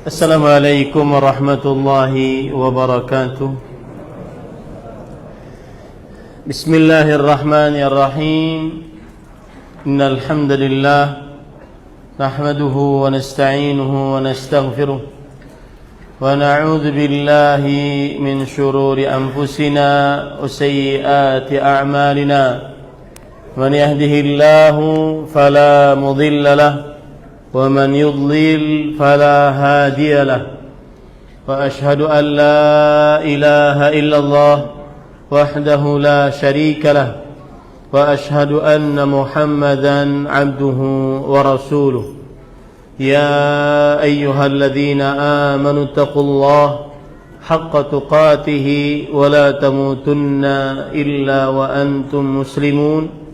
السلام عليكم ورحمة الله وبركاته. بسم الله الرحمن الرحيم. إن الحمد لله نحمده ونستعينه ونستغفره ونعوذ بالله من شرور أنفسنا وسيئات أعمالنا. من يهده الله فلا مضل له ومن يضلل فلا هادي له. وأشهد أن لا إله إلا الله وحده لا شريك له وأشهد أن محمدا عبده ورسوله. يا أيها الذين آمنوا اتقوا الله حق تقاته ولا تموتن إلا وأنتم مسلمون.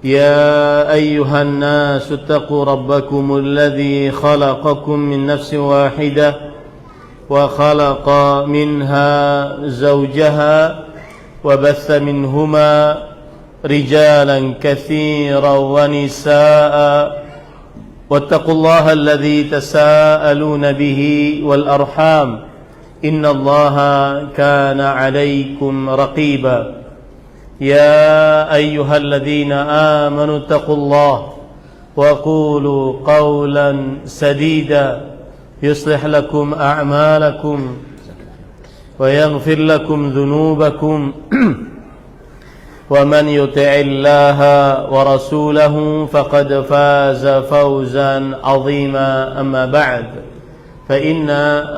يا أيها الناس اتقوا ربكم الذي خلقكم من نفس واحدة وخلق منها زوجها وبث منهما رجالا كثيرا ونساء واتقوا الله الذي تساءلون به والأرحام إن الله كان عليكم رقيبا. يا أيها الذين آمنوا اتقوا الله وقولوا قولا سديدا يصلح لكم أعمالكم ويغفر لكم ذنوبكم ومن يطع الله ورسوله فقد فاز فوزا عظيما. أما بعد فإن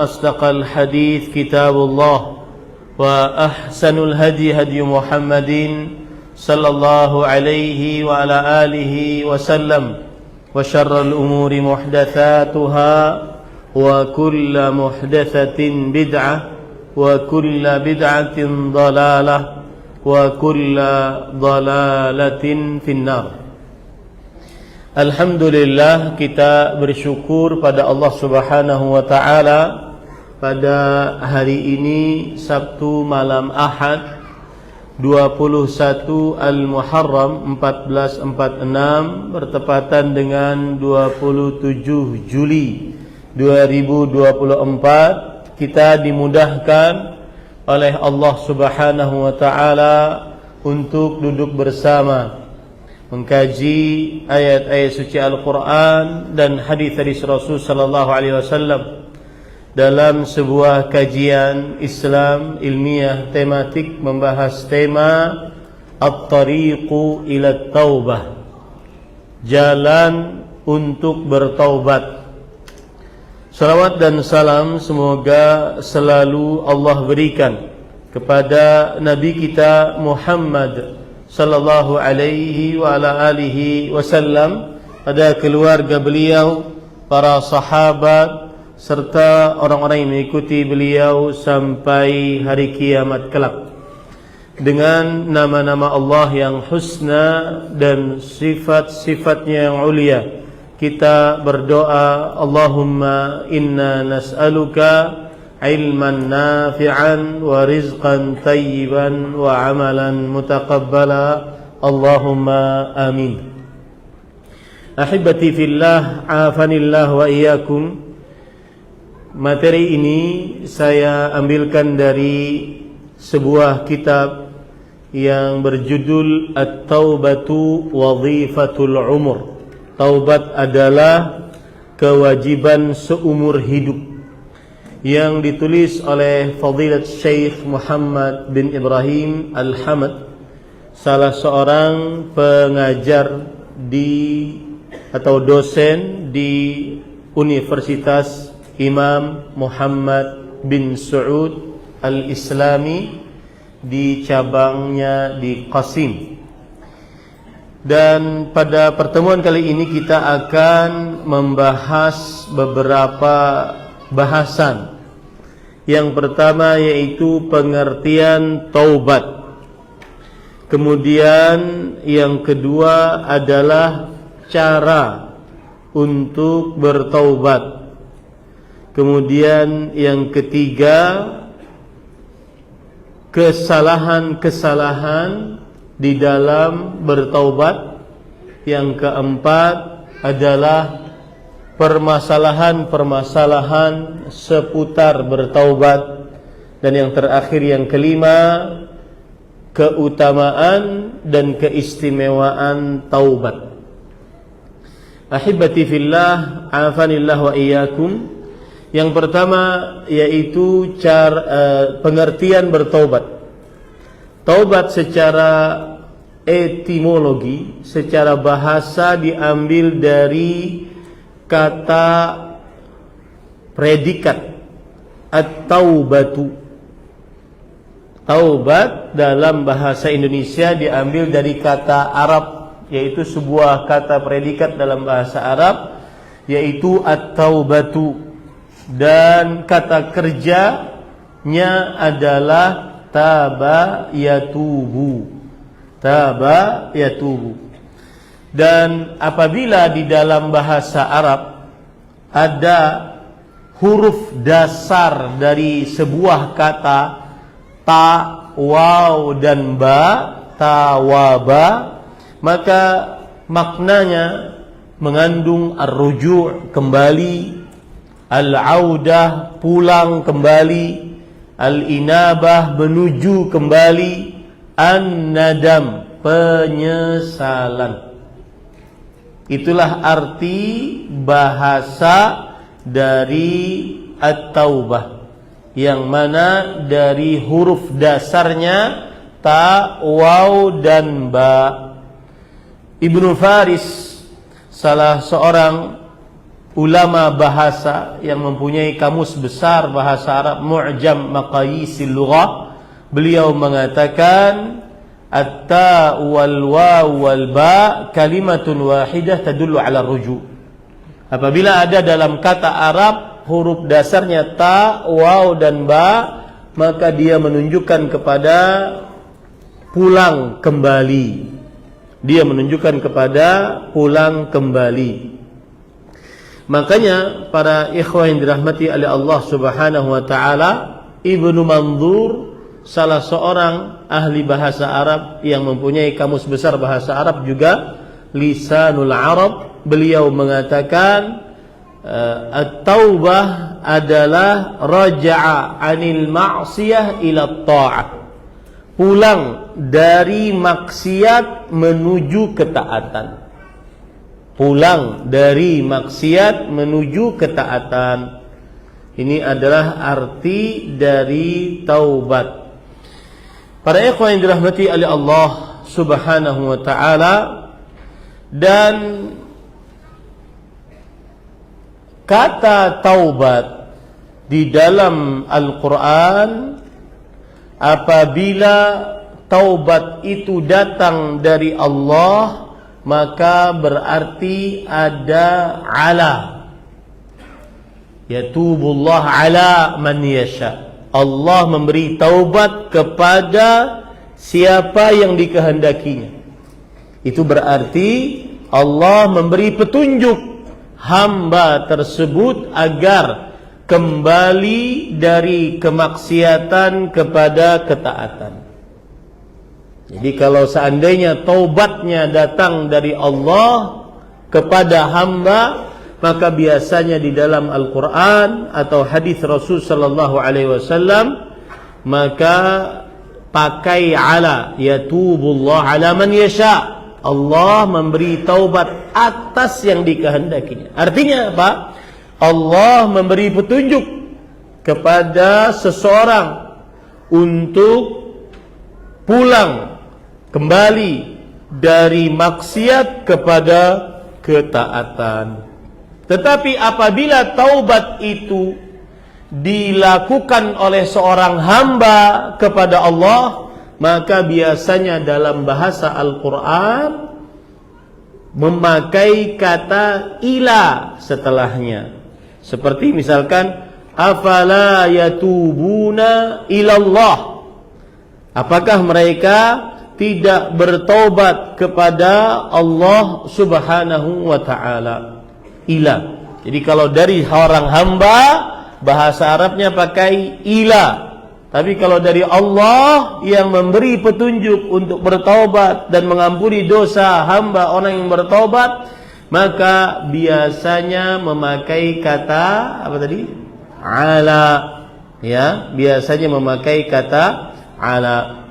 أصدق الحديث كتاب الله وأحسن الهدي هدي محمد صلى الله عليه وعلى آله وسلم وشر الأمور محدثاتها وكل محدثة بدعة وكل بدعة ضلالة وكل ضلالة في النار. Alhamdulillah, kita bersyukur pada Allah Subhanahu wa taala pada hari ini Sabtu malam Ahad 21 Al-Muharram 1446 bertepatan dengan 27 Juli 2024. Kita dimudahkan oleh Allah Subhanahu wa taala untuk duduk bersama mengkaji ayat-ayat suci Al-Qur'an dan hadis-hadis Rasul sallallahu alaihi wasallam dalam sebuah kajian Islam ilmiah tematik membahas tema At-Tariqu ila Taubah, jalan untuk bertaubat. Salawat dan salam semoga selalu Allah berikan kepada Nabi kita Muhammad sallallahu alaihi wa ala alihi wasallam, pada keluarga beliau, para sahabat serta orang-orang yang mengikuti beliau sampai hari kiamat kelak. Dengan nama-nama Allah yang husna dan sifat-sifatnya yang ulia, kita berdoa, Allahumma inna nas'aluka ilman nafi'an wa rizqan tayyiban wa amalan mutaqabbala. Allahumma amin. Ahibati fillah, afanillah wa iyyakum. Materi ini saya ambilkan dari sebuah kitab yang berjudul At-Taubatu Wadhifatul Umur. Taubat adalah kewajiban seumur hidup, yang ditulis oleh Fadilat Syekh Muhammad bin Ibrahim Al-Hamad, salah seorang pengajar atau dosen di Universitas Imam Muhammad bin Saud Al-Islami di cabangnya di Qasim. Dan pada pertemuan kali ini kita akan membahas beberapa bahasan. Yang pertama yaitu pengertian taubat. Kemudian yang kedua adalah cara untuk bertaubat. Kemudian yang ketiga, kesalahan-kesalahan di dalam bertaubat. Yang keempat, adalah permasalahan-permasalahan seputar bertaubat, dan yang terakhir yang kelima, keutamaan dan keistimewaan taubat. Ahibati fillah, afanillah wa iyyakum. Yang pertama yaitu pengertian bertaubat. Taubat secara etimologi, secara bahasa diambil dari kata predikat at-taubatu. Taubat dalam bahasa Indonesia diambil dari kata Arab, yaitu sebuah kata predikat dalam bahasa Arab, yaitu at-taubatu, dan kata kerjanya adalah taba yatubu. Taba yatubu. Dan apabila di dalam bahasa Arab ada huruf dasar dari sebuah kata, ta, waw dan ba, tawaba, maka maknanya mengandung ar-ruju', kembali, al-audah, pulang kembali, al-inabah, menuju kembali, an-nadam, penyesalan. Itulah arti bahasa dari at-taubah, yang mana dari huruf dasarnya ta, waw dan ba. Ibnu Faris, salah seorang ulama bahasa yang mempunyai kamus besar bahasa Arab, Mu'jam Maqayisil Lughah, beliau mengatakan at-ta wal waw wal ba kalimatun wahidah tadullu ala ruju'. Apabila ada dalam kata Arab huruf dasarnya ta, waw dan ba, maka dia menunjukkan kepada pulang kembali. Dia menunjukkan kepada pulang kembali. Makanya para ikhwah yang dirahmati oleh Allah Subhanahu wa taala, Ibnu Mandzur, salah seorang ahli bahasa Arab yang mempunyai kamus besar bahasa Arab juga, Lisanul Arab, beliau mengatakan at-taubah adalah raja'a 'anil ma'siyah ila ta'ah. Pulang dari maksiat menuju ketaatan. Pulang dari maksiat menuju ketaatan. Ini adalah arti dari taubat. Para ikhwan yang dirahmati oleh Allah Subhanahu wa taala, dan kata taubat di dalam Al-Quran, apabila taubat itu datang dari Allah, maka berarti ada ala. Yatubullah ala man yasha. Allah memberi taubat kepada siapa yang dikehendakinya. Itu berarti Allah memberi petunjuk hamba tersebut agar kembali dari kemaksiatan kepada ketaatan. Jadi kalau seandainya taubatnya datang dari Allah kepada hamba, maka biasanya di dalam Al-Quran atau hadis Rasul sallallahu alaihi wasallam, maka pakai ala, yatubullah ala man yasha. Allah memberi taubat atas yang dikehendakinya. Artinya apa? Allah memberi petunjuk kepada seseorang untuk pulang kembali dari maksiat kepada ketaatan. Tetapi apabila taubat itu dilakukan oleh seorang hamba kepada Allah, maka biasanya dalam bahasa Al-Quran memakai kata ila setelahnya. Seperti misalkan, afala yatubuna ilallah. Apakah mereka tidak bertaubat kepada Allah Subhanahu wa ta'ala? Ila. Jadi kalau dari orang hamba, bahasa Arabnya pakai ila. Tapi kalau dari Allah yang memberi petunjuk untuk bertaubat dan mengampuni dosa hamba orang yang bertaubat, maka biasanya memakai kata apa tadi? Ala. Ya, biasanya memakai kata ala.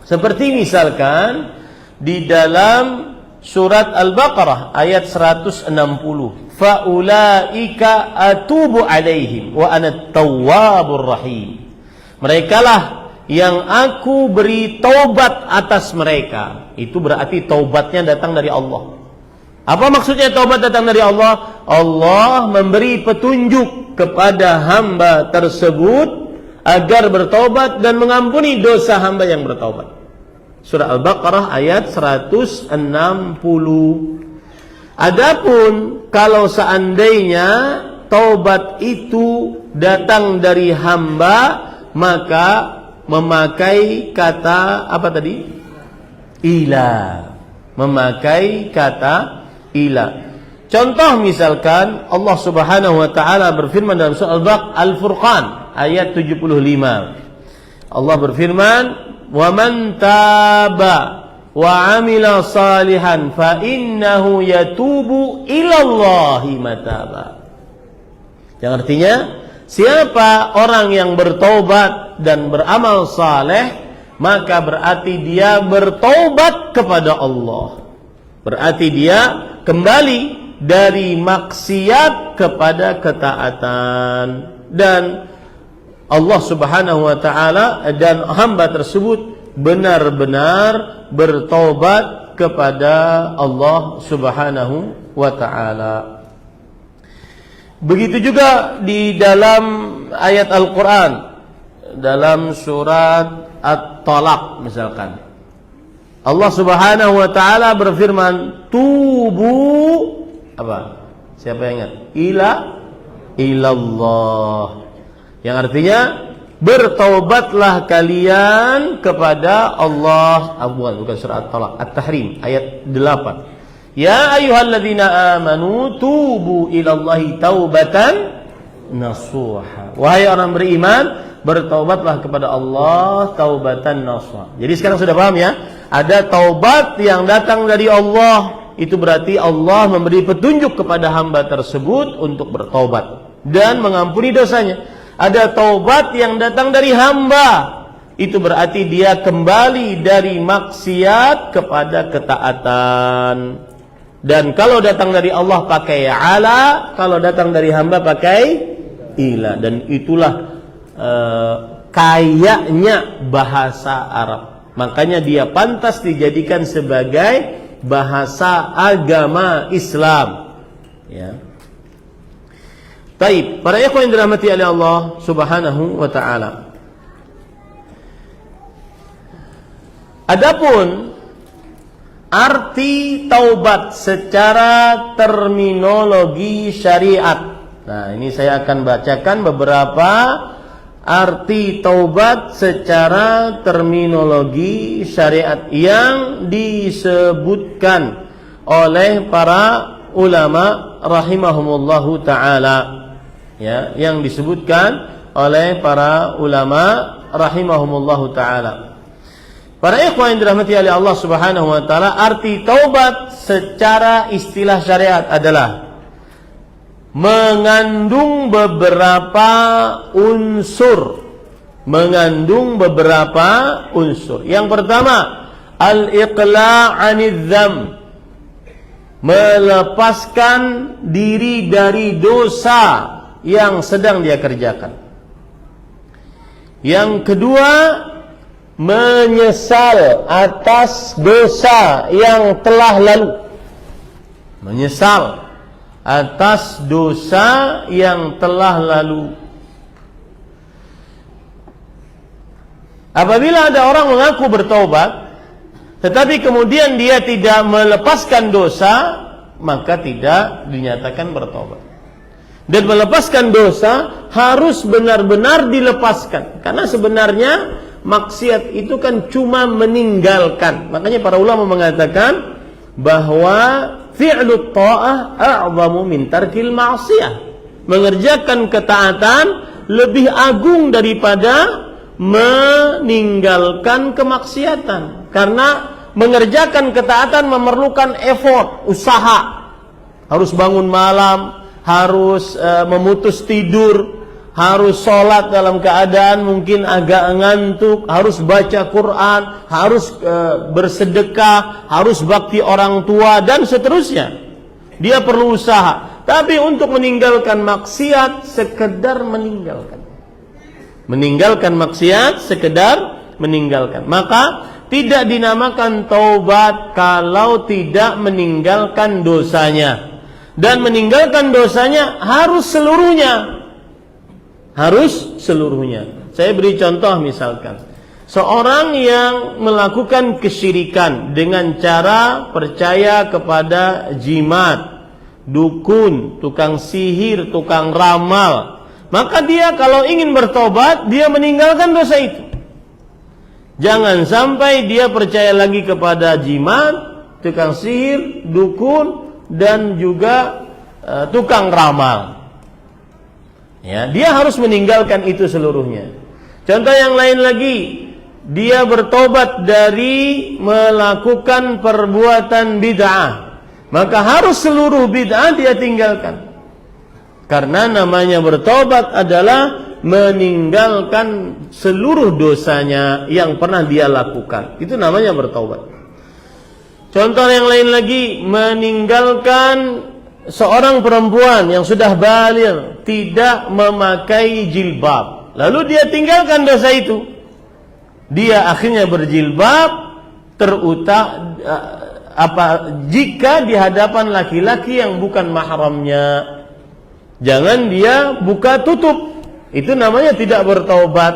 Seperti misalkan di dalam surat Al-Baqarah ayat 160, faulaika atubu alaihim wa ana tawwabur rahim. Merekalah yang aku beri taubat atas mereka. Itu berarti taubatnya datang dari Allah. Apa maksudnya taubat datang dari Allah? Allah memberi petunjuk kepada hamba tersebut agar bertaubat dan mengampuni dosa hamba yang bertaubat. Surah Al-Baqarah ayat 160. Adapun kalau seandainya taubat itu datang dari hamba, maka memakai kata apa tadi? Ila. Memakai kata ila. Contoh misalkan Allah Subhanahu wa taala berfirman dalam surah Al-Furqan ayat 75. Allah berfirman, "Wa man taba wa 'amila salihan fa innahu yatubu ilallahi mataba." Yang artinya, siapa orang yang bertobat dan beramal saleh, maka berarti dia bertobat kepada Allah. Berarti dia kembali dari maksiat kepada ketaatan, dan Allah Subhanahu wa taala dan hamba tersebut benar-benar bertobat kepada Allah Subhanahu wa taala. Begitu juga di dalam ayat Al-Qur'an dalam surat At-Talaq misalkan. Allah Subhanahu wa taala berfirman, "Tubu" apa? Siapa yang ingat? Ilallah. Yang artinya bertaubatlah kalian kepada Allah. Bukan surah At-Talaq, At-Tahrim ayat 8. Ya ayyuhalladzina amanu tubu ilallahi taubatan nasuha. Wahai orang beriman, bertaubatlah kepada Allah taubatan nasuha. Jadi sekarang sudah paham ya? Ada taubat yang datang dari Allah. Itu berarti Allah memberi petunjuk kepada hamba tersebut untuk bertaubat dan mengampuni dosanya. Ada taubat yang datang dari hamba. Itu berarti dia kembali dari maksiat kepada ketaatan. Dan kalau datang dari Allah pakai ala, kalau datang dari hamba pakai ila. Dan itulah kayanya bahasa Arab. Makanya dia pantas dijadikan sebagai bahasa agama Islam. Ya. Taib, para ikhwan yang dirahmati oleh Allah Subhanahu wa taala. Adapun arti taubat secara terminologi syariat. Nah, ini saya akan bacakan beberapa arti taubat secara terminologi syariat yang disebutkan oleh para ulama rahimahumullahu taala. Ya, yang disebutkan oleh para ulama rahimahumullahu taala. Para ikhwan yang dirahmati oleh Allah Subhanahu wa taala, arti taubat secara istilah syariat adalah mengandung beberapa unsur. Mengandung beberapa unsur. Yang pertama, al-iqla' 'anidz dzamb. Melepaskan diri dari dosa yang sedang dia kerjakan. Yang kedua, menyesal atas dosa yang telah lalu. Menyesal atas dosa yang telah lalu. Apabila ada orang mengaku bertaubat, tetapi kemudian dia tidak melepaskan dosa, maka tidak dinyatakan bertaubat. Dan melepaskan dosa harus benar-benar dilepaskan. Karena sebenarnya maksiat itu kan cuma meninggalkan. Makanya para ulama mengatakan bahwa fi'lut ta'ah a'zamu min tarkil ma'siyah. Mengerjakan ketaatan lebih agung daripada meninggalkan kemaksiatan. Karena mengerjakan ketaatan memerlukan effort, usaha. harus bangun malam, harus memutus tidur, harus sholat dalam keadaan mungkin agak ngantuk, harus baca Quran, harus bersedekah, harus bakti orang tua, dan seterusnya. Dia perlu usaha. Tapi untuk meninggalkan maksiat, sekedar meninggalkan. Meninggalkan maksiat, sekedar meninggalkan. Maka tidak dinamakan taubat kalau tidak meninggalkan dosanya. Dan meninggalkan dosanya harus seluruhnya. Harus seluruhnya. Saya beri contoh misalkan. Seorang yang melakukan kesyirikan dengan cara percaya kepada jimat, dukun, tukang sihir, tukang ramal, maka dia kalau ingin bertobat, dia meninggalkan dosa itu. Jangan sampai dia percaya lagi kepada jimat, tukang sihir, dukun, dan juga tukang ramal. Ya, dia harus meninggalkan itu seluruhnya. Contoh yang lain lagi, dia bertobat dari melakukan perbuatan bid'ah, maka harus seluruh bid'ah dia tinggalkan. Karena namanya bertobat adalah meninggalkan seluruh dosanya yang pernah dia lakukan. Itu namanya bertobat. Contoh yang lain lagi, meninggalkan seorang perempuan yang sudah baligh tidak memakai jilbab, lalu dia tinggalkan dosa itu. Dia akhirnya berjilbab jika di hadapan laki-laki yang bukan mahramnya. Jangan dia buka tutup. Itu namanya tidak bertaubat.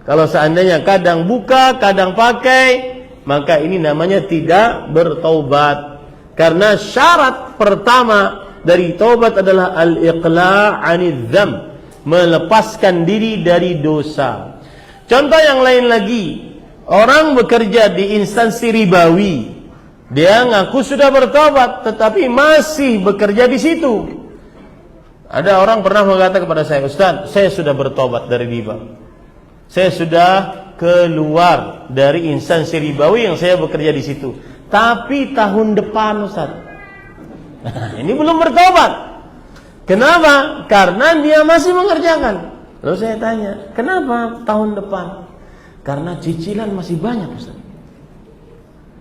Kalau seandainya kadang buka, kadang pakai, maka ini namanya tidak bertaubat. Karena syarat pertama dari taubat adalah al-iqla' 'anidz dzamb, melepaskan diri dari dosa. Contoh yang lain lagi, orang bekerja di instansi ribawi. Dia ngaku sudah bertobat, tetapi masih bekerja di situ. Ada orang pernah mengatakan kepada saya, Ustaz, saya sudah bertobat dari riba. Saya sudah keluar dari instansi ribawi yang saya bekerja di situ. Tapi tahun depan, Ustaz. Ini belum bertobat. Kenapa? Karena dia masih mengerjakan. Lalu saya tanya, kenapa tahun depan? Karena cicilan masih banyak, Ustaz.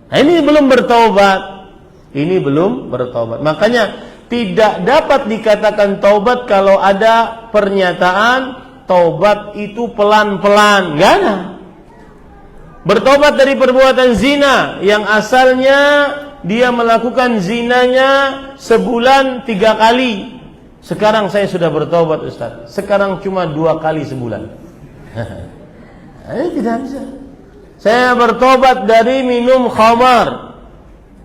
Nah, ini belum bertobat. Ini belum bertobat. Makanya tidak dapat dikatakan taubat kalau ada pernyataan taubat itu pelan-pelan. Enggak ada. Bertobat dari perbuatan zina yang asalnya dia melakukan zinanya sebulan 3 kali. Sekarang saya sudah bertobat, Ustaz. Sekarang cuma 2 kali sebulan. Ini tidak bisa. Saya bertobat dari minum khamar.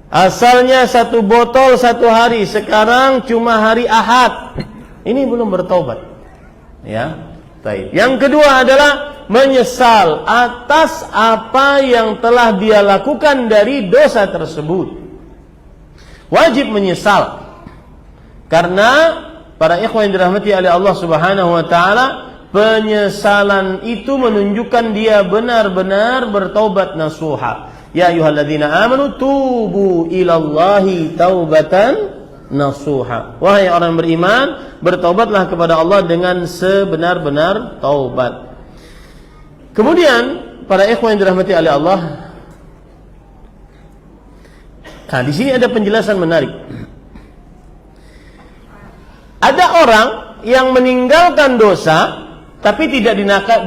Asalnya 1 botol 1 hari, sekarang cuma hari Ahad. Ini belum bertobat. Ya, baik. Yang kedua adalah menyesal atas apa yang telah dia lakukan dari dosa tersebut. Wajib menyesal. Karena para ikhwan yang dirahmati oleh Allah Subhanahu wa taala, penyesalan itu menunjukkan dia benar-benar bertaubat nasuha. Ya ayyuhalladzina amanu tubu ilallahi taubatan nasuha. Wahai orang beriman, bertaubatlah kepada Allah dengan sebenar-benar taubat. Kemudian para ikhwan yang dirahmati oleh Allah, nah di sini ada penjelasan menarik. Ada orang yang meninggalkan dosa tapi tidak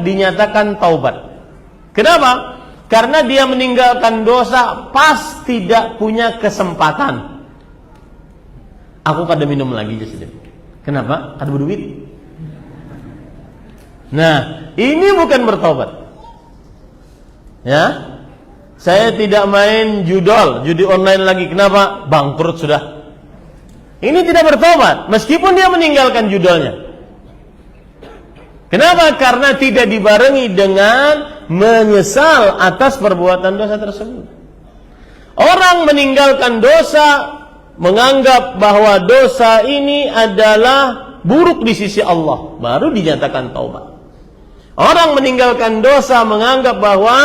dinyatakan taubat. Kenapa? Karena dia meninggalkan dosa pas tidak punya kesempatan. Aku kada minum lagi saja. Kenapa? Kada berduit. Nah, ini bukan bertobat. Ya, saya tidak main judi online lagi. Kenapa? Bangkrut sudah. Ini tidak bertobat, meskipun dia meninggalkan judulnya. Kenapa? Karena tidak dibarengi dengan menyesal atas perbuatan dosa tersebut. Orang meninggalkan dosa, menganggap bahwa dosa ini adalah buruk di sisi Allah, baru dinyatakan taubat. Orang meninggalkan dosa, menganggap bahwa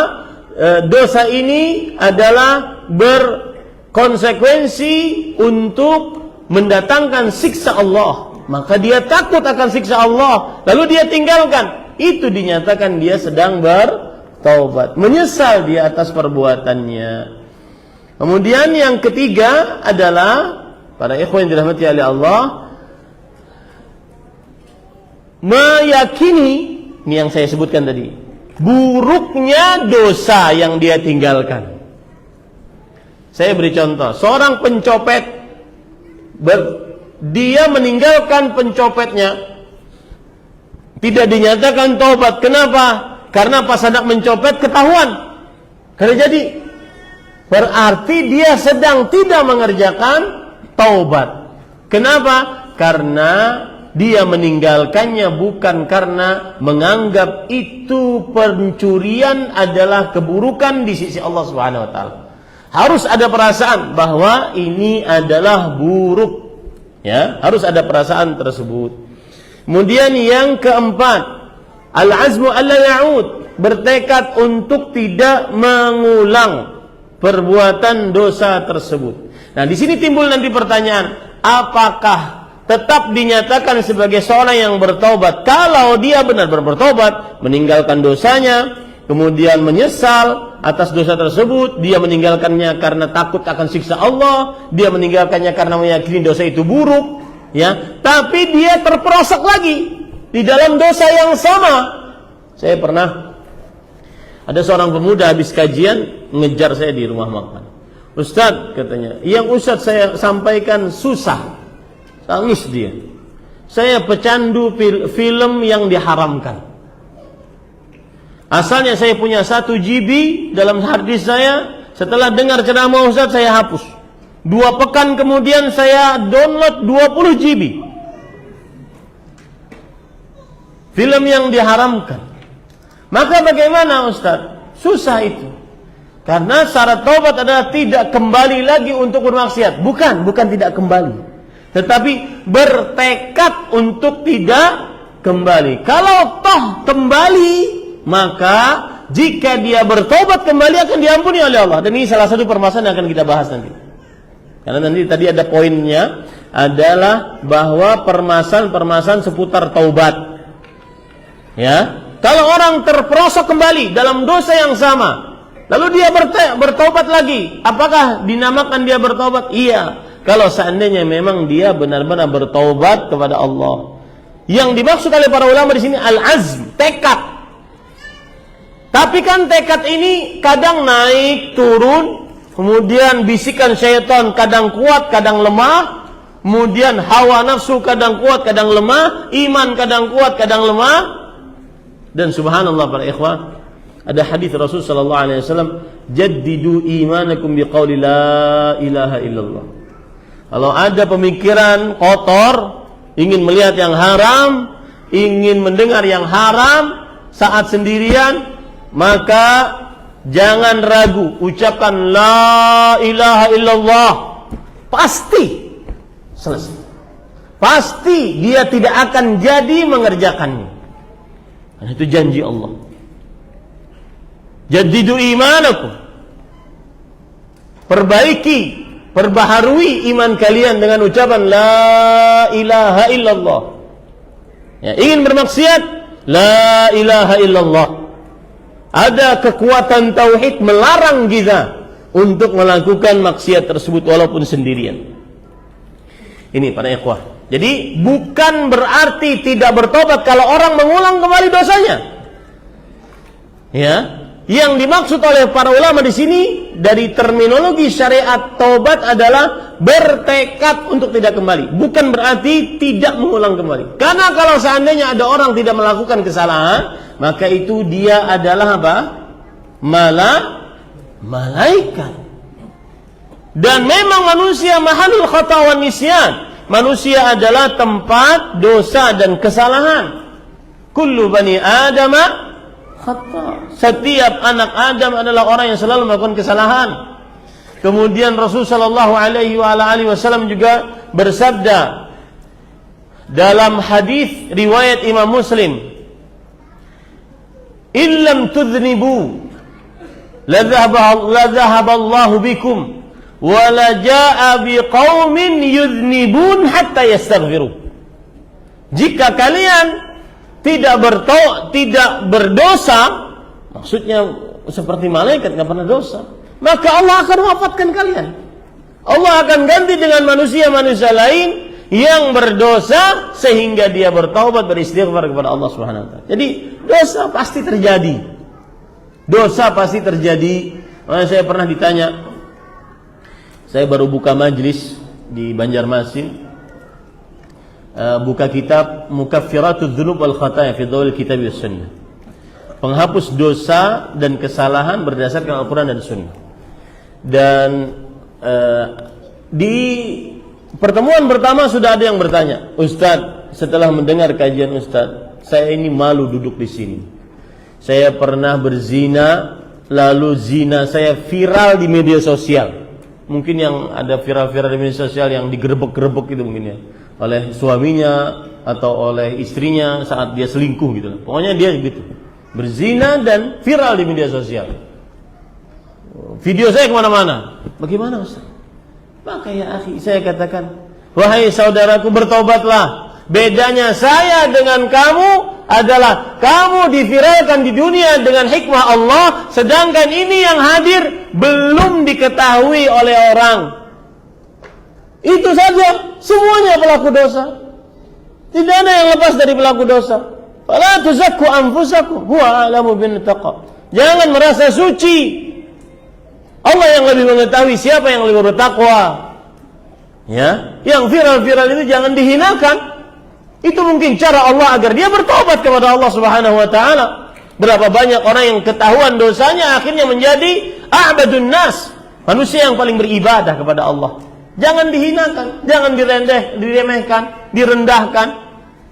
dosa ini adalah berkonsekuensi untuk mendatangkan siksa Allah, maka dia takut akan siksa Allah, lalu dia tinggalkan, itu dinyatakan dia sedang bertaubat, menyesal dia atas perbuatannya. Kemudian yang ketiga adalah, para ikhwan yang dirahmati oleh Allah, meyakini, ini yang saya sebutkan tadi, buruknya dosa yang dia tinggalkan. Saya beri contoh, seorang pencopet, dia meninggalkan pencopetnya, tidak dinyatakan taubat. Kenapa? Karena pas hendak mencopet ketahuan, karena jadi berarti dia sedang tidak mengerjakan taubat. Kenapa? Karena dia meninggalkannya bukan karena menganggap itu pencurian adalah keburukan di sisi Allah Subhanahu wa taala. Harus ada perasaan bahwa ini adalah buruk, ya, harus ada perasaan tersebut. Kemudian yang keempat, al-azmu alla ya'ud, bertekad untuk tidak mengulang perbuatan dosa tersebut. Nah, di sini timbul nanti pertanyaan, apakah tetap dinyatakan sebagai seorang yang bertaubat kalau dia benar-benar bertaubat, meninggalkan dosanya, kemudian menyesal atas dosa tersebut, dia meninggalkannya karena takut akan siksa Allah, dia meninggalkannya karena meyakini dosa itu buruk, ya, tapi dia terperosok lagi di dalam dosa yang sama. Saya pernah, ada seorang pemuda habis kajian ngejar saya di rumah makan. Ustaz, katanya, yang Ustaz saya sampaikan susah. Tangis dia. Saya pecandu film yang diharamkan. Asalnya saya punya 1 GB dalam harddisk saya. Setelah dengar ceramah Ustaz, saya hapus. 2 pekan kemudian saya download 20 GB film yang diharamkan. Maka bagaimana Ustaz? Susah itu. Karena syarat taubat adalah tidak kembali lagi untuk bermaksiat. Bukan tidak kembali, tetapi bertekad untuk tidak kembali. Kalau toh kembali, maka jika dia bertobat kembali akan diampuni oleh Allah. Dan ini salah satu permasalahan yang akan kita bahas nanti. Karena nanti tadi ada poinnya adalah bahwa permasalahan seputar taubat. Ya, kalau orang terperosok kembali dalam dosa yang sama, lalu dia bertobat lagi, apakah dinamakan dia bertobat? Iya. Kalau seandainya memang dia benar-benar bertaubat kepada Allah. Yang dimaksud oleh para ulama di sini al-azm, tekad. Tapi kan tekad ini kadang naik turun, kemudian bisikan syaitan kadang kuat, kadang lemah, kemudian hawa nafsu kadang kuat, kadang lemah, iman kadang kuat, kadang lemah. Dan subhanallah para ikhwan, ada hadis Rasul sallallahu alaihi wasallam, jaddidu imanakum biqauli la ilaha illallah. Kalau ada pemikiran kotor, ingin melihat yang haram, ingin mendengar yang haram saat sendirian, maka jangan ragu, ucapkan la ilaha illallah. Pasti selesai. Pasti dia tidak akan jadi mengerjakannya. Dan itu janji Allah. Jaddidu imanakum. Perbaharui iman kalian dengan ucapan la ilaha illallah. Ya, ingin bermaksiat, la ilaha illallah. Ada kekuatan tauhid melarang kita untuk melakukan maksiat tersebut walaupun sendirian. Ini para ikhwah. Jadi bukan berarti tidak bertobat kalau orang mengulang kembali dosanya. Ya, yang dimaksud oleh para ulama di sini dari terminologi syariat taubat adalah bertekad untuk tidak kembali. Bukan berarti tidak mengulang kembali. Karena kalau seandainya ada orang tidak melakukan kesalahan, maka itu dia adalah apa? Malaikat. Dan memang manusia mahalul khata wan nisyan. Manusia adalah tempat dosa dan kesalahan. Kullu bani adama khata. Setiap anak Adam adalah orang yang selalu melakukan kesalahan. Kemudian Rasul sallallahu alaihi wasallam juga bersabda dalam hadis riwayat Imam Muslim, "Illam tudhnibu la dhahaba Allahu bikum wala jaa biqaumin yudhnibun hatta yastaghfiru. Jika kalian tidak berdosa, maksudnya seperti malaikat enggak pernah dosa, maka Allah akan wafatkan kalian. Allah akan ganti dengan manusia-manusia lain yang berdosa sehingga dia bertaubat, beristighfar kepada Allah Subhanahu wa taala. Jadi dosa pasti terjadi. Dosa pasti terjadi. Makanya saya pernah ditanya, saya baru buka majlis di Banjarmasin, buka kitab Mukaffiratudz Dzunub wal Khataaya fi Dhawil Kitab was Sunnah. Penghapus dosa dan kesalahan berdasarkan Al-Qur'an dan Sunnah. Dan di pertemuan pertama sudah ada yang bertanya, Ustaz, setelah mendengar kajian Ustaz, saya ini malu duduk di sini. Saya pernah berzina, lalu zina saya viral di media sosial. Mungkin yang ada viral-viral di media sosial yang digerebek-gerebek itu mungkin ya, oleh suaminya atau oleh istrinya saat dia selingkuh gitu. Pokoknya dia gitu, berzina dan viral di media sosial. Video saya kemana-mana. Bagaimana Ustaz? Maka ya akhi, saya katakan, wahai saudaraku, bertobatlah. Bedanya saya dengan kamu adalah kamu diviralkan di dunia dengan hikmah Allah, sedangkan ini yang hadir belum diketahui oleh orang. Itu saja, semuanya pelaku dosa. Tidak ada yang lepas dari pelaku dosa. Fala tuzakku anfusakum, huwa a'lamu bin taqwa. Jangan merasa suci. Allah yang lebih mengetahui siapa yang lebih bertakwa. Ya, yang viral-viral itu jangan dihinakan. Itu mungkin cara Allah agar dia bertobat kepada Allah Subhanahu wa taala. Berapa banyak orang yang ketahuan dosanya akhirnya menjadi a'badun nas, manusia yang paling beribadah kepada Allah. Jangan dihinakan, jangan diremehkan, direndahkan.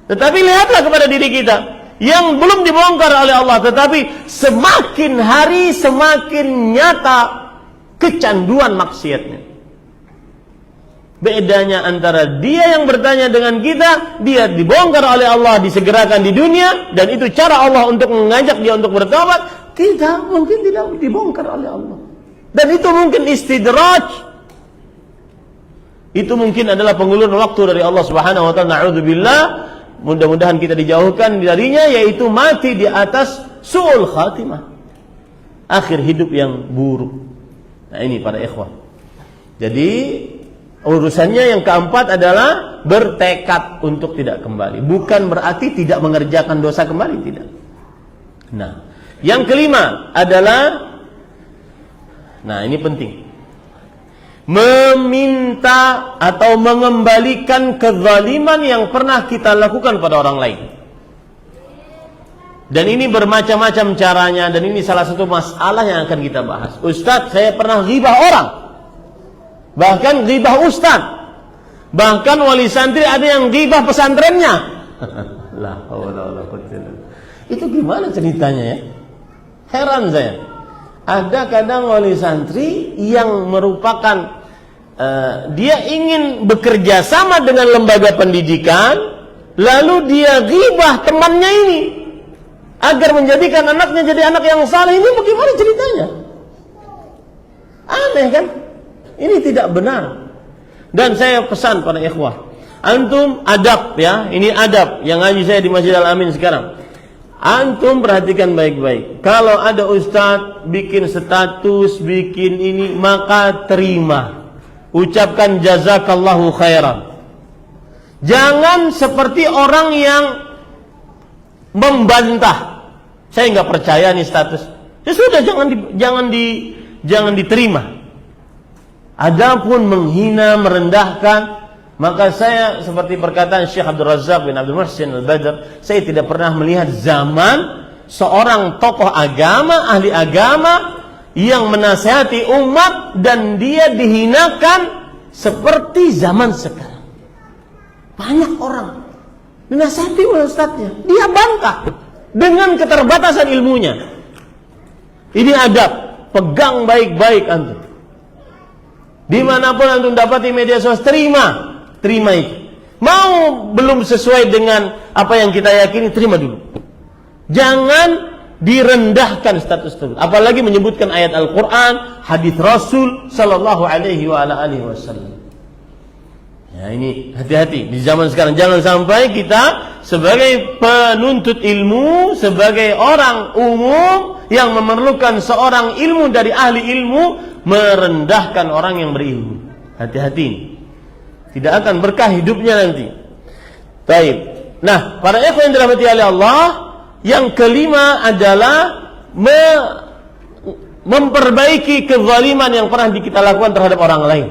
Tetapi lihatlah kepada diri kita yang belum dibongkar oleh Allah, tetapi semakin hari semakin nyata kecanduan maksiatnya. Bedanya antara dia yang bertanya dengan kita, dia dibongkar oleh Allah, disegerakan di dunia, dan itu cara Allah untuk mengajak dia untuk bertobat. Kita mungkin tidak dibongkar oleh Allah, dan itu mungkin istidraj. Itu mungkin adalah pengulur waktu dari Allah Subhanahu wa taala. Na'udzubillah, mudah-mudahan kita dijauhkan darinya, yaitu mati di atas su'ul khatimah, akhir hidup yang buruk. Nah ini para ikhwah. Jadi urusannya yang keempat adalah bertekad untuk tidak kembali. Bukan berarti tidak mengerjakan dosa kembali, tidak. Nah, yang kelima adalah, nah ini penting, meminta atau mengembalikan kezaliman yang pernah kita lakukan pada orang lain. Dan ini bermacam-macam caranya, dan ini salah satu masalah yang akan kita bahas. Ustaz, saya pernah ghibah orang, bahkan ghibah ustaz, bahkan wali santri ada yang ghibah pesantrennya. Itu gimana ceritanya ya? Heran saya. Ada kadang wali santri yang merupakan dia ingin bekerja sama dengan lembaga pendidikan, lalu dia ghibah temannya ini agar menjadikan anaknya jadi anak yang saleh. Ini bagaimana ceritanya? Aneh kan? Ini tidak benar. Dan saya pesan pada ikhwah, antum adab ya, ini adab yang ngaji saya di Masjid Al-Amin sekarang. Antum perhatikan baik-baik. Kalau ada ustaz bikin status, bikin ini, maka terima. Ucapkan jazakallahu khairan. Jangan seperti orang yang membantah. Saya nggak percaya nih status. Ya sudah, jangan diterima. Adapun menghina, merendahkan, maka saya seperti perkataan Syekh Abdul Razak bin Abdul Muhsin Al-Badr, saya tidak pernah melihat zaman seorang tokoh agama, ahli agama yang menasihati umat dan dia dihinakan seperti zaman sekarang. Banyak orang dinasihati oleh ustadznya, dia bantah dengan keterbatasan ilmunya. Ini adab, pegang baik-baik antum. Dimanapun antum dapati media sosial, terima itu. Mau belum sesuai dengan apa yang kita yakini, terima dulu. Jangan direndahkan status tersebut. Apalagi menyebutkan ayat Al-Quran, hadis Rasul Sallallahu Alaihi Wasallam. Ya, ini hati-hati di zaman sekarang. Jangan sampai kita sebagai penuntut ilmu, sebagai orang umum yang memerlukan seorang ilmu dari ahli ilmu, merendahkan orang yang berilmu. Hati-hati, tidak akan berkah hidupnya nanti. Baik. Nah, para ikhwan yang dirahmati oleh Allah, yang kelima adalah memperbaiki kezaliman yang pernah kita lakukan terhadap orang lain.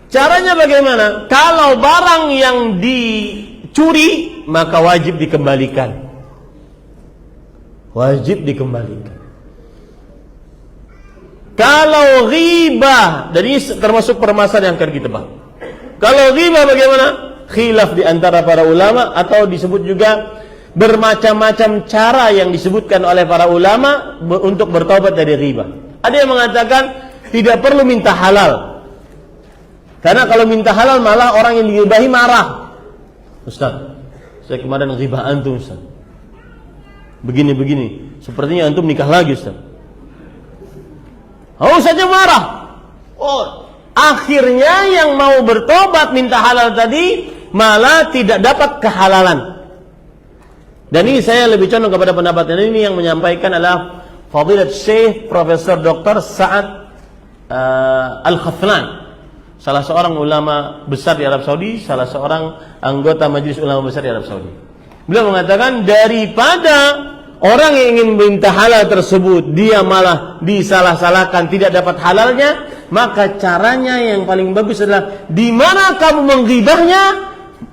Caranya bagaimana? Kalau barang yang dicuri, maka wajib dikembalikan. Wajib dikembalikan. Kalau ghibah, dan ini termasuk permasalahan yang akan kita bahas. Kalau ghibah bagaimana? Khilaf di antara para ulama, atau disebut juga bermacam-macam cara yang disebutkan oleh para ulama untuk bertobat dari ghibah. Ada yang mengatakan tidak perlu minta halal. Karena kalau minta halal malah orang yang dighibahi marah. Ustaz, saya kemarin ghibah antum, Ustaz. Begini-begini. Sepertinya antum nikah lagi, Ustaz. Oh, saja marah. Oh, akhirnya yang mau bertobat minta halal tadi malah tidak dapat kehalalan. Dan ini saya lebih condong kepada pendapat ini yang menyampaikan adalah Fadilat Syekh Profesor Dr. Sa'ad Al-Khathlan, salah seorang ulama besar di Arab Saudi, salah seorang anggota majelis ulama besar di Arab Saudi. Beliau mengatakan daripada orang yang ingin minta halal tersebut dia malah disalah-salahkan, tidak dapat halalnya, maka caranya yang paling bagus adalah di mana kamu menghibahnya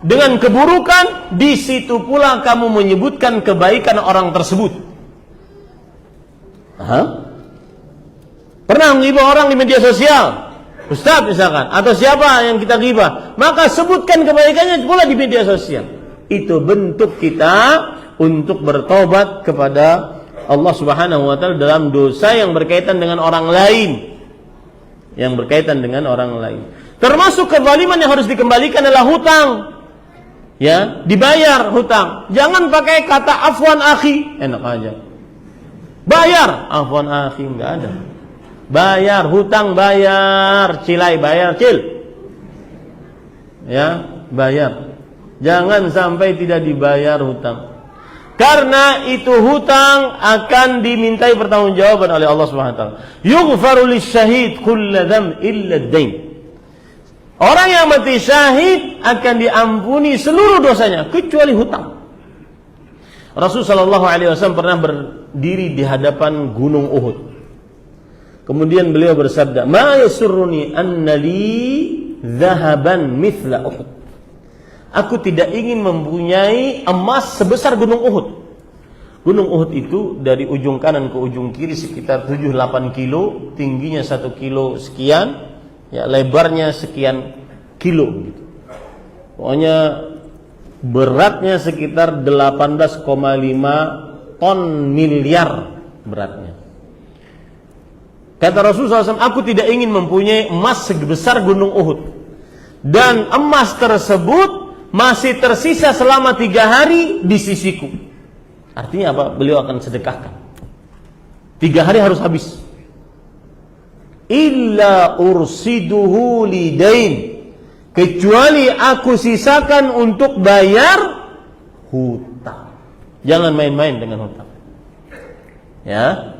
dengan keburukan, di situ pula kamu menyebutkan kebaikan orang tersebut. Pernah menghibah orang di media sosial, Ustaz misalkan, atau siapa yang kita ghibah, maka sebutkan kebaikannya pula di media sosial. Itu bentuk kita untuk bertobat kepada Allah Subhanahu wa taala dalam dosa yang berkaitan dengan orang lain. Yang berkaitan dengan orang lain. Termasuk kezaliman yang harus dikembalikan adalah hutang. Ya, dibayar hutang. Jangan pakai kata afwan akhi, enak aja. Bayar, afwan akhi enggak ada. Bayar hutang, bayar cilai, bayar cil. Ya, bayar. Jangan sampai tidak dibayar hutang. Karena itu hutang akan dimintai pertanggungjawaban oleh Allah Subhanahu wa taala. Yughfaru lisyahid kullu dzam illa ad-dain. Orang yang mati syahid akan diampuni seluruh dosanya kecuali hutang. Rasul sallallahu alaihi wasallam pernah berdiri di hadapan gunung Uhud. Kemudian beliau bersabda, "Ma yasurruni anna li dhahaban mithla Uhud." Aku tidak ingin mempunyai emas sebesar gunung Uhud. Gunung Uhud itu dari ujung kanan ke ujung kiri sekitar 7-8 kilo, tingginya 1 kilo sekian, ya, lebarnya sekian kilo gitu. Pokoknya beratnya sekitar 18,5 ton miliar beratnya. Kata Rasulullah SAW, aku tidak ingin mempunyai emas sebesar gunung Uhud. Dan emas tersebut masih tersisa selama 3 hari di sisiku. Artinya apa? Beliau akan sedekahkan. 3 hari harus habis. Illa ursiduhu lidain, kecuali aku sisakan untuk bayar hutang. Jangan main-main dengan hutang. Ya,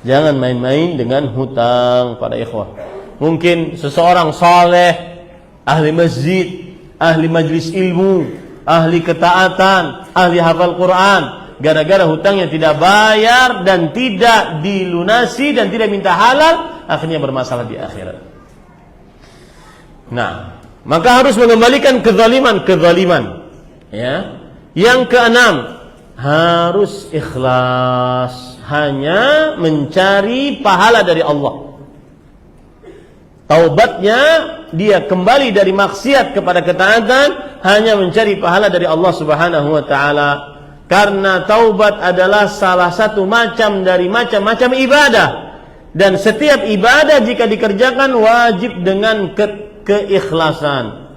jangan main-main dengan hutang para ikhwah. Mungkin seseorang saleh, ahli masjid, ahli majlis ilmu, ahli ketaatan, ahli hafal Quran, gara-gara hutangnya tidak bayar dan tidak dilunasi dan tidak minta halal, akhirnya bermasalah di akhirat. Nah, maka harus mengembalikan kezaliman. Ya. Yang keenam, harus ikhlas, hanya mencari pahala dari Allah. Taubatnya dia kembali dari maksiat kepada ketaatan, hanya mencari pahala dari Allah Subhanahu wa taala. Karena taubat adalah salah satu macam dari macam-macam ibadah, dan setiap ibadah jika dikerjakan wajib dengan keikhlasan.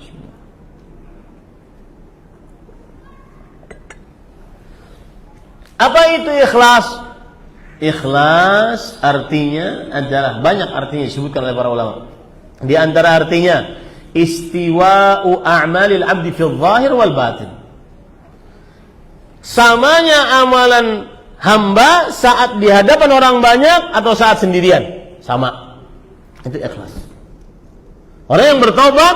Apa itu ikhlas? Ikhlas artinya adalah, banyak artinya disebutkan oleh para ulama. Di antara artinya istiwa'u a'malil abdi fil zahir wal batin. Samanya amalan hamba saat di hadapan orang banyak atau saat sendirian, sama. Itu ikhlas. Orang yang bertobat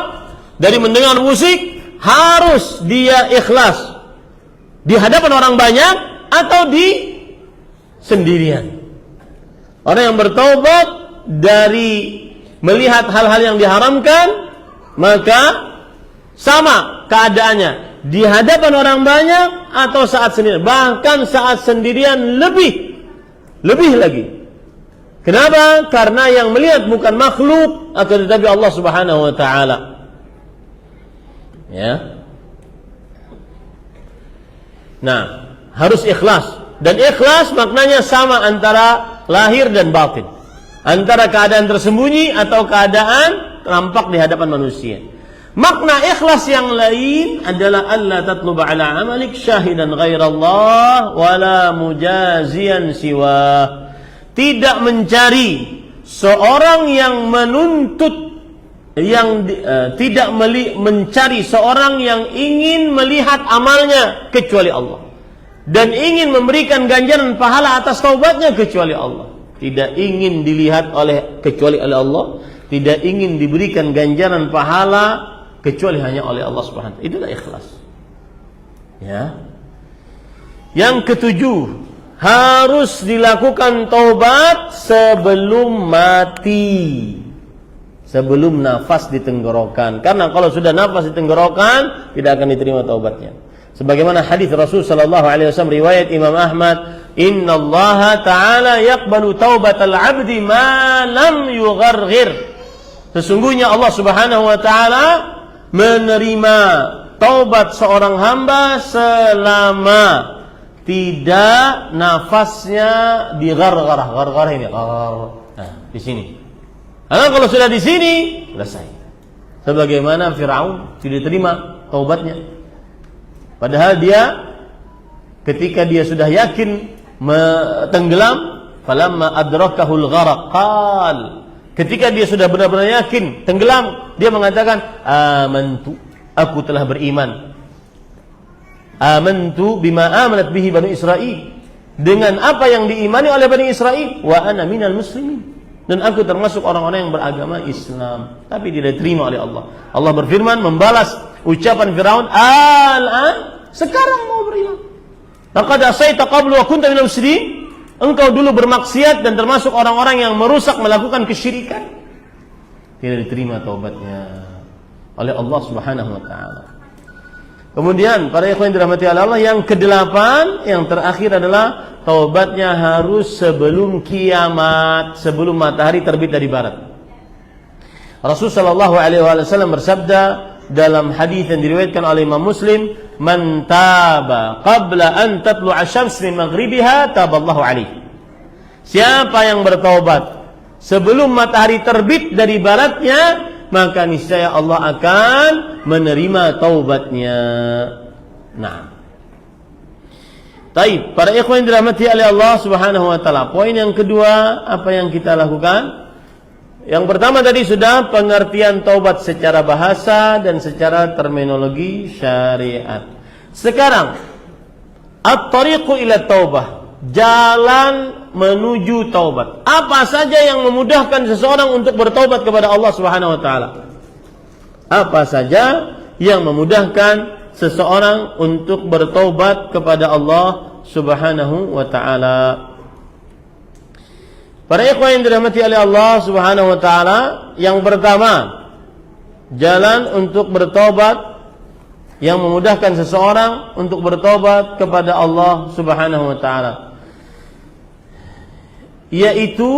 dari mendengar musik harus dia ikhlas di hadapan orang banyak atau di sendirian. Orang yang bertobat dari melihat hal-hal yang diharamkan, maka sama keadaannya di hadapan orang banyak atau saat sendirian. Bahkan saat sendirian lebih lagi. Kenapa? Karena yang melihat bukan makhluk, akan tetapi Allah Subhanahu wa taala. Ya. Nah, harus ikhlas. Dan ikhlas maknanya sama antara lahir dan batin. Antara keadaan tersembunyi atau keadaan nampak di hadapan manusia. Makna ikhlas yang lain adalah alla tatluba ala amalik syahidan ghairallah wala mujazian siwa. Tidak mencari seorang yang menuntut, tidak mencari seorang yang ingin melihat amalnya kecuali Allah, dan ingin memberikan ganjaran pahala atas taubatnya kecuali Allah. Tidak ingin dilihat kecuali oleh Allah, tidak ingin diberikan ganjaran pahala kecuali hanya oleh Allah Subhanahu wa taala. Itulah ikhlas. Ya. Yang ketujuh, harus dilakukan taubat sebelum mati. Sebelum nafas di tenggorokan. Karena kalau sudah nafas di tenggorokan, tidak akan diterima taubatnya. Sebagaimana hadis Rasul sallallahu alaihi wasallam riwayat Imam Ahmad, "Innallaha ta'ala yaqbalu taubatal 'abdi ma lam yugharghir." Sesungguhnya Allah Subhanahu wa taala menerima taubat seorang hamba selama tidak nafasnya digargarah. Gargarah ini. Nah, di sini. Karena kalau sudah di sini, selesai. Sebagaimana Firaun tidak diterima taubatnya. Padahal dia ketika dia sudah yakin tenggelam, falamma adrakahul gharaq qal, ketika dia sudah benar-benar yakin tenggelam, dia mengatakan amantu, aku telah beriman. Amantu bima amanat bihi Bani Israil, dengan apa yang diimani oleh Bani Israil, wa ana minal muslimin, dan aku termasuk orang-orang yang beragama Islam. Tapi tidak diterima oleh Allah. Allah berfirman membalas ucapan Firaun, al-an, sekarang mau beriman. Laqad asaita qablu wa kunta minal mufsidin, engkau dulu bermaksiat dan termasuk orang-orang yang merusak, melakukan kesyirikan. Tidak diterima taubatnya oleh Allah Subhanahu wa taala. Kemudian para ikhwan dirahmati Allah, yang kedelapan, yang terakhir adalah taubatnya harus sebelum kiamat, sebelum matahari terbit dari barat. Rasul sallallahu alaihi wasallam bersabda dalam hadis yang diriwayatkan oleh Imam Muslim, "Man taba qabla an tatlu'a asy-syams min maghribiha taballahu alaihi." Siapa yang bertaubat sebelum matahari terbit dari baratnya, maka niscaya Allah akan menerima taubatnya. Nah, taib, para ikhwan dirahmati oleh Allah Subhanahu wa taala. Poin yang kedua, apa yang kita lakukan? Yang pertama tadi sudah pengertian taubat secara bahasa dan secara terminologi syariat. Sekarang at-tariqu ila taubah, jalan menuju taubat. Apa saja yang memudahkan seseorang untuk bertaubat kepada Allah Subhanahu wa taala? Apa saja yang memudahkan seseorang untuk bertaubat kepada Allah Subhanahu wa taala? Para ikhwan yang dirahmati oleh Allah Subhanahu wa taala, yang pertama, jalan untuk bertaubat yang memudahkan seseorang untuk bertaubat kepada Allah Subhanahu wa taala, yaitu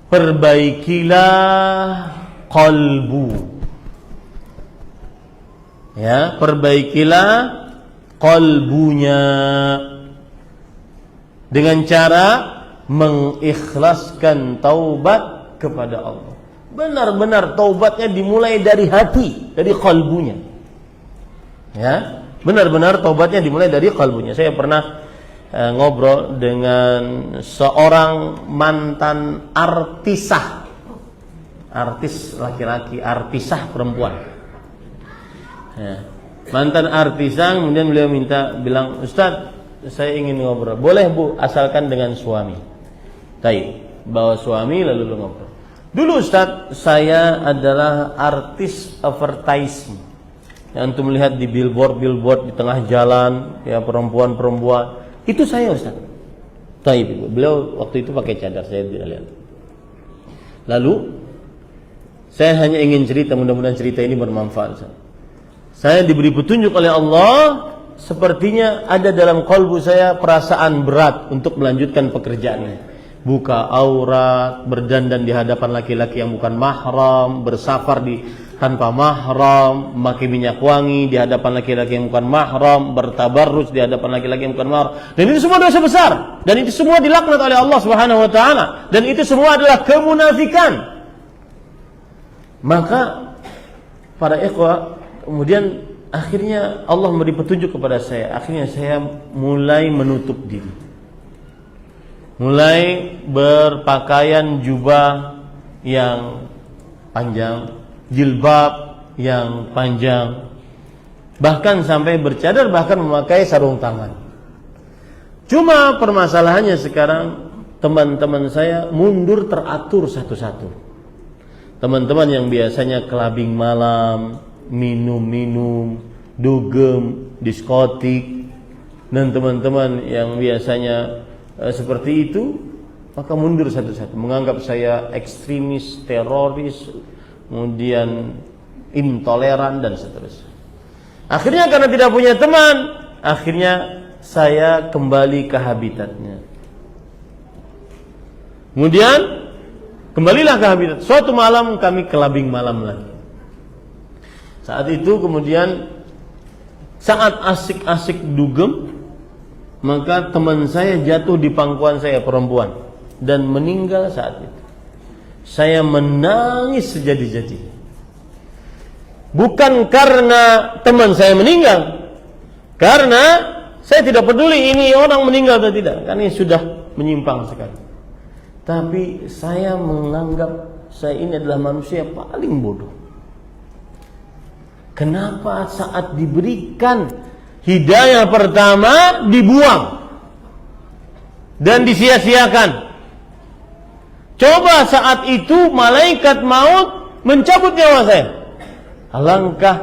perbaikilah qalbu. Ya, perbaikilah qalbunya dengan cara mengikhlaskan taubat kepada Allah. Benar-benar taubatnya dimulai dari hati, dari qalbunya. Ya, Benar-benar taubatnya dimulai dari kalbunya. Saya pernah ngobrol dengan seorang mantan artis laki-laki, artisah perempuan. Ya. Mantan artisah, kemudian beliau bilang, Ustaz, saya ingin ngobrol. Boleh Bu, asalkan dengan suami. Bawa suami lalu lu ngobrol. Dulu Ustaz, saya adalah artis advertising. Yang antum melihat di billboard di tengah jalan, ya perempuan-perempuan. Itu saya Ustaz. Beliau waktu itu pakai cadar, saya tidak lihat. Lalu saya hanya ingin cerita, mudah-mudahan cerita ini bermanfaat Ustaz. Saya diberi petunjuk oleh Allah, sepertinya ada dalam kalbu saya perasaan berat untuk melanjutkan pekerjaannya. Buka aurat, berdandan di hadapan laki-laki yang bukan mahram, bersafar tanpa mahram, memakai minyak wangi di hadapan laki-laki yang bukan mahram, bertabarruj di hadapan laki-laki yang bukan mahram. Dan itu semua dosa besar, dan itu semua dilaknat oleh Allah Subhanahu wa taala, dan itu semua adalah kemunafikan. Maka para ikhwah, kemudian akhirnya Allah memberi petunjuk kepada saya. Akhirnya saya mulai menutup diri. Mulai berpakaian jubah yang panjang, jilbab yang panjang, bahkan sampai bercadar, bahkan memakai sarung tangan. Cuma permasalahannya sekarang teman-teman saya mundur teratur satu-satu. Teman-teman yang biasanya kelabing malam, minum-minum, dugem, diskotik, dan teman-teman yang biasanya seperti itu, maka mundur satu-satu, menganggap saya ekstremis, teroris, kemudian intoleran dan seterusnya. Akhirnya karena tidak punya teman, akhirnya saya kembali ke habitatnya. Kemudian kembalilah ke habitat. Suatu malam kami kelabing malam lagi. Saat itu kemudian saat asik-asik dugem, maka teman saya jatuh di pangkuan saya, perempuan, dan meninggal saat itu. Saya menangis sejadi-jadinya. Bukan karena teman saya meninggal, karena saya tidak peduli ini orang meninggal atau tidak, karena ini sudah menyimpang sekali. Tapi saya menganggap saya ini adalah manusia paling bodoh. Kenapa saat diberikan hidayah pertama dibuang dan disia-siakan? Coba saat itu malaikat maut mencabut nyawa saya. Alangkah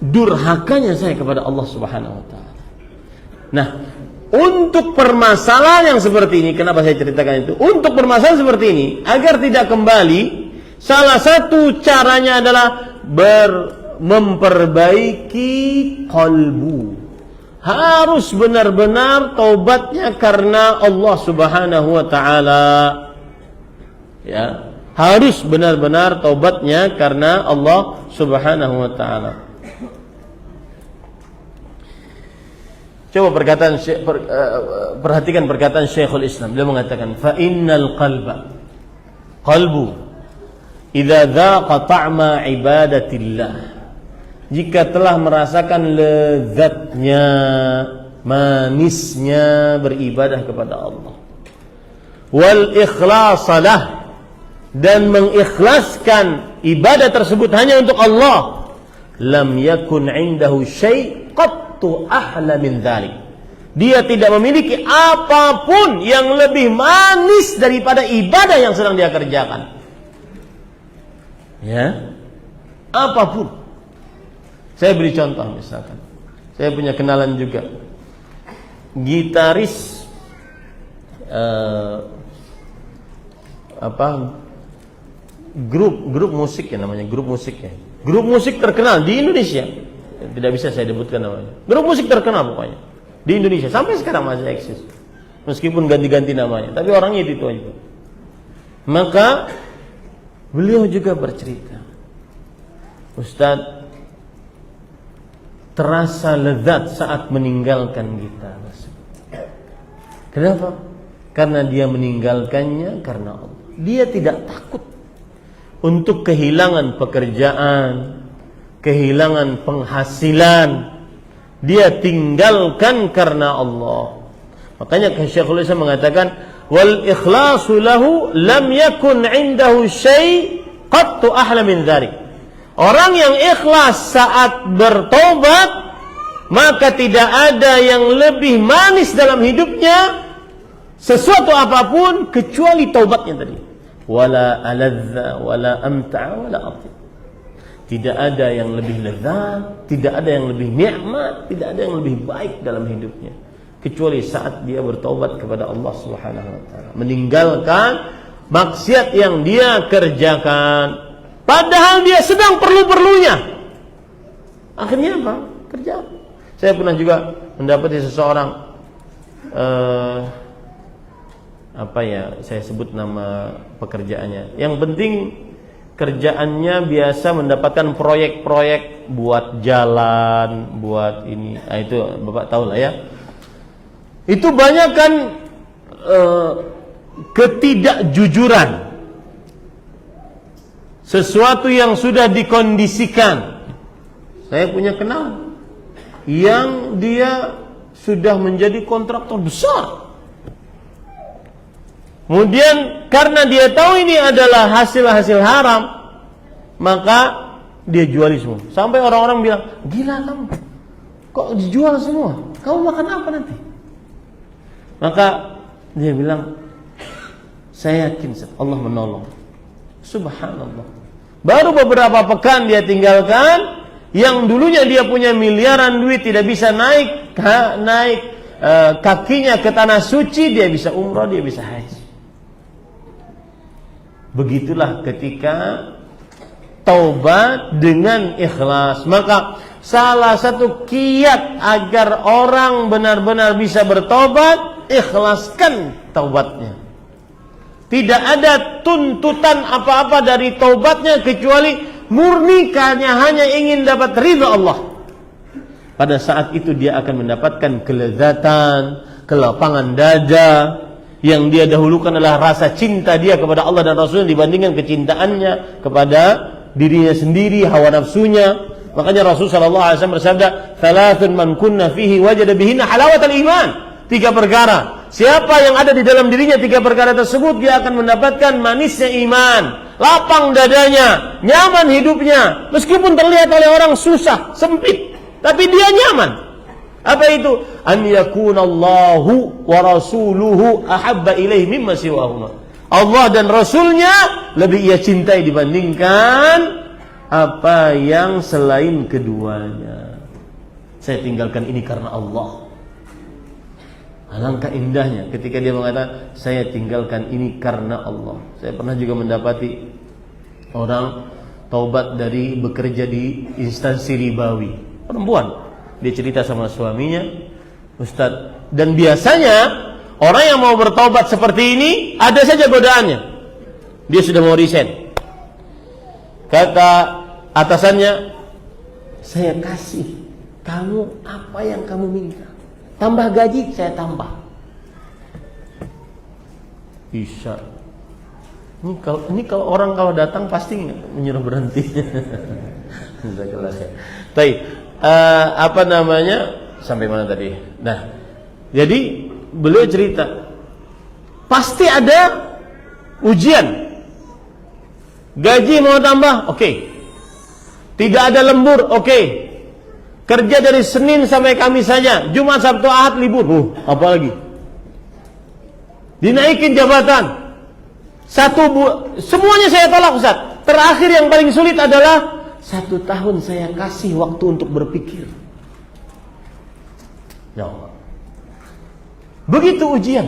durhakanya saya kepada Allah Subhanahu wa taala. Nah, untuk permasalahan yang seperti ini, kenapa saya ceritakan itu? Untuk permasalahan seperti ini, agar tidak kembali, salah satu caranya adalah memperbaiki kalbu. Harus benar-benar taubatnya karena Allah Subhanahu wa taala. Ya, harus benar-benar taubatnya karena Allah Subhanahu wa taala. Coba perhatikan perkataan Syekhul Islam. Dia mengatakan, fa innal qalbu idza dzaqa ta'ma ibadatillah, jika telah merasakan lezatnya, manisnya beribadah kepada Allah, wal ikhlasalah, dan mengikhlaskan ibadah tersebut hanya untuk Allah, lam yakun indahu syai' qattu ahla min dzalik, dia tidak memiliki apapun yang lebih manis daripada ibadah yang sedang dia kerjakan. Ya, apapun. Saya beri contoh, misalkan saya punya kenalan juga gitaris grup musik ya, namanya grup musik ya, grup musik terkenal di Indonesia, tidak bisa saya sebutkan namanya, grup musik terkenal pokoknya di Indonesia, sampai sekarang masih eksis meskipun ganti-ganti namanya, tapi orangnya itu aja. Maka beliau juga bercerita, Ustaz, terasa lezat saat meninggalkan gitar. Kenapa? Karena dia meninggalkannya karena Allah. Dia tidak takut untuk kehilangan pekerjaan, kehilangan penghasilan, dia tinggalkan karena Allah. Makanya Syekhul Islam mengatakan, wal ikhlasu lahu lam yakun indahu syai' qattu ahla min dzalik. Orang yang ikhlas saat bertobat, maka tidak ada yang lebih manis dalam hidupnya sesuatu apapun kecuali taubatnya tadi. Wala aladza wala amta'a wala atib. Tidak ada yang lebih lezat, tidak ada yang lebih nikmat, tidak ada yang lebih baik dalam hidupnya kecuali saat dia bertaubat kepada Allah Subhanahu wa taala, meninggalkan maksiat yang dia kerjakan padahal dia sedang perlu-perlunya. Akhirnya apa? Kerja. Saya pernah juga mendapati seseorang saya sebut nama pekerjaannya. Yang penting kerjaannya biasa mendapatkan proyek-proyek buat jalan, buat ini. Nah, itu Bapak tahu lah ya. Itu banyak kan ketidakjujuran. Sesuatu yang sudah dikondisikan. Saya punya kenal yang dia sudah menjadi kontraktor besar. Kemudian karena dia tahu ini adalah hasil-hasil haram, maka dia jual semua. Sampai orang-orang bilang, gila kamu, kok dijual semua? Kamu makan apa nanti? Maka dia bilang, saya yakin Allah menolong. Subhanallah. Baru beberapa pekan dia tinggalkan, yang dulunya dia punya miliaran duit tidak bisa naik kakinya ke tanah suci, dia bisa umrah, dia bisa haji. Begitulah ketika taubat dengan ikhlas. Maka salah satu kiat agar orang benar-benar bisa bertobat, ikhlaskan taubatnya. Tidak ada tuntutan apa-apa dari taubatnya kecuali murnikannya hanya ingin dapat ridha Allah. Pada saat itu dia akan mendapatkan kelezatan, kelapangan dada. Yang dia dahulukan adalah rasa cinta dia kepada Allah dan Rasulnya dibandingkan kecintaannya kepada dirinya sendiri, hawa nafsunya. Makanya Rasulullah SAW bersabda, "Thalathun man kunna fihi wajada bihinna halawatal iman." 3 perkara. Siapa yang ada di dalam dirinya 3 perkara tersebut, dia akan mendapatkan manisnya iman, lapang dadanya, nyaman hidupnya. Meskipun terlihat oleh orang susah, sempit, tapi dia nyaman. Apa itu? An yakunallahu wa rasuluhu ahabba ilaihi mimma siwahuma. Allah dan Rasulnya lebih ia cintai dibandingkan apa yang selain keduanya. Saya tinggalkan ini karena Allah. Alangkah indahnya ketika dia mengatakan, saya tinggalkan ini karena Allah. Saya pernah juga mendapati orang taubat dari bekerja di instansi ribawi, perempuan. Dia cerita sama suaminya, Ustaz, dan biasanya orang yang mau bertaubat seperti ini ada saja godaannya. Dia sudah mau resign. Kata atasannya, saya kasih kamu apa yang kamu minta, tambah gaji saya tambah. Bisa. Ini kalau orang datang pasti menyuruh berhenti. Baik. Sampai mana tadi? Nah, jadi beliau cerita, pasti ada ujian. Gaji mau tambah, oke. Tidak ada lembur, oke. Kerja dari Senin sampai Kamis saja, Jumat, Sabtu, Ahad libur. Apa lagi? Dinaikin jabatan. Semuanya saya tolak, Ustaz. Terakhir yang paling sulit adalah 1 tahun saya kasih waktu untuk berpikir. Ya Allah. Begitu ujian.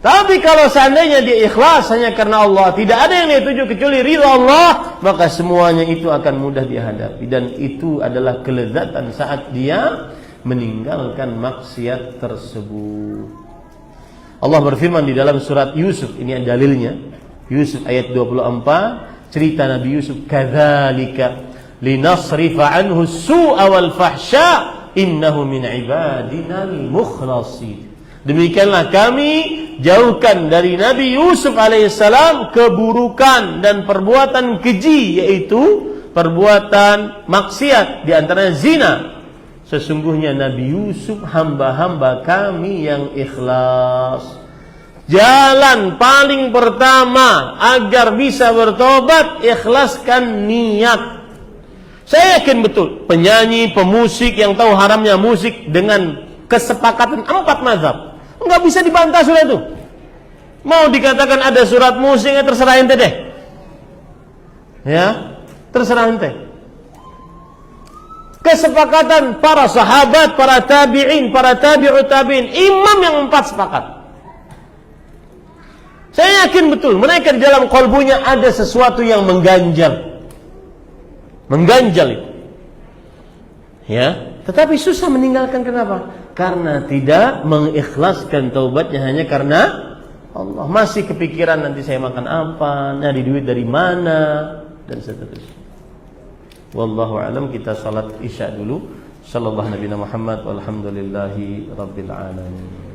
Tapi kalau seandainya dia ikhlas hanya karena Allah, tidak ada yang dia tuju kecuali ridha Allah, maka semuanya itu akan mudah dihadapi. Dan itu adalah kelezatan saat dia meninggalkan maksiat tersebut. Allah berfirman di dalam surat Yusuf, ini dalilnya. Yusuf ayat 24, cerita Nabi Yusuf, "Kadzalika linasrifa anhu su'a wal fahsya innahu min ibadina al-mukhlasin." Demikianlah kami jauhkan dari Nabi Yusuf alaihissalam keburukan dan perbuatan keji, yaitu perbuatan maksiat, di antaranya zina. sesungguhnya Nabi Yusuf hamba-hamba kami yang ikhlas. Jalan paling pertama agar bisa bertobat, ikhlaskan niat. Saya yakin betul penyanyi, pemusik yang tahu haramnya musik dengan kesepakatan 4 mazhab, nggak bisa dibantah sudah itu. Mau dikatakan ada surat musik, ya terserah ente deh. Ya, terserah ente. Kesepakatan para sahabat, para tabi'in, para tabi'ut tabi'in, imam yang 4 sepakat. Saya yakin betul mereka di dalam kalbunya ada sesuatu yang mengganjal. Mengganjal itu. Ya, tetapi susah meninggalkan, kenapa? Karena tidak mengikhlaskan taubatnya hanya karena Allah. Masih kepikiran nanti saya makan apa, nyari duit dari mana, dan seterusnya. Wallahu a'lam. Kita salat isya dulu. Sallallahu Nabi Muhammad walhamdulillahi rabbil alamin.